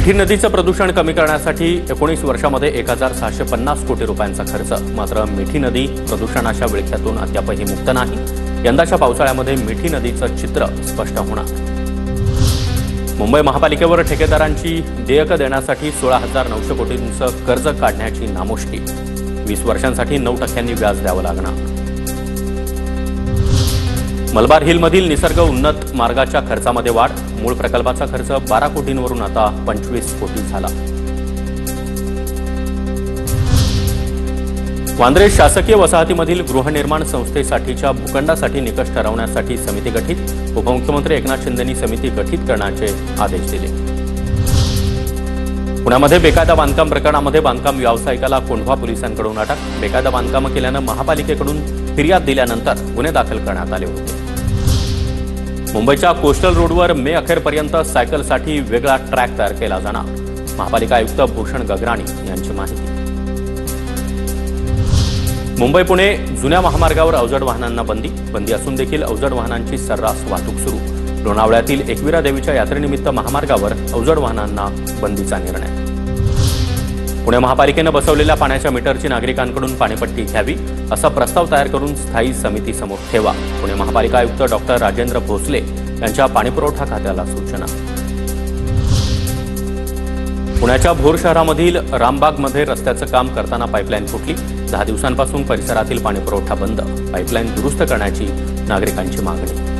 मिठी नदीचं प्रदूषण कमी करण्यासाठी 19 वर्षांमध्ये 1650 कोटी रुपयांचा खर्च। मात्र मिठी नदी प्रदूषणाच्या विळख्यातून अद्यापही मुक्त नाही। यंदाच्या पावसाळ्यामध्ये मिठी नदीचं चित्र स्पष्ट होणार। मुंबई महापालिकेवर ठेकेदारांची देयक देण्यासाठी 16,900 कोटींचं कर्ज काढण्याची नामुष्की। 20 वर्षांसाठी 9% व्याज द्यावं लागणार। मलबार हिलमधील निसर्ग उन्नत मार्गाच्या खर्चामध्ये वाढ। मूळ प्रकल्पाचा खर्च 12 कोटींवरून आता 25 कोटी झाला। वांद्रे शासकीय वसाहतीमधील गृहनिर्माण संस्थेसाठीच्या भूखंडासाठी निकष ठरवण्यासाठी समिती गठीत। उपमुख्यमंत्री एकनाथ शिंदेंनी समिती गठीत करण्याचे आदेश दिले। पुण्यामध्ये बेकायदा बांधकाम प्रकरणामध्ये बांधकाम व्यावसायिकाला कोंढवा पोलिसांकडून अटक। बेकायदा बांधकाम केल्यानं महापालिकेकडून फिर्याद दिल्यानंतर गुन्हे दाखल करण्यात आले होते। मुंबईच्या कोस्टल रोडवर मे अखेरपर्यंत सायकलसाठी वेगळा ट्रॅक तयार केला जाणार। महापालिका आयुक्त भूषण गगराणी यांची माहिती। मुंबई पुणे जुन्या महामार्गावर अवजड वाहनांना बंदी असून देखील अवजड वाहनांची सर्रास वाहतूक सुरू। लोणावळ्यातील एकविरा देवीच्या यात्रेनिमित्त महामार्गावर अवजड वाहनांना बंदीचा निर्णय। पुणे महापालिकेनं बसवलेल्या पाण्याच्या मीटरची नागरिकांकडून पाणीपट्टी घ्यावी असा प्रस्ताव तयार करून स्थायी समिती समोर ठेवा। पुणे महापालिका आयुक्त डॉक्टर राजेंद्र भोसले यांच्या पाणीपुरवठा खात्याला सूचना। पुण्याच्या भोर शहरामधील रामबागमध्ये रस्त्याचं काम करताना पाईपलाईन फुटली। 10 दिवसांपासून परिसरातील पाणीपुरवठा बंद। पाईपलाईन दुरुस्त करण्याची नागरिकांची मागणी।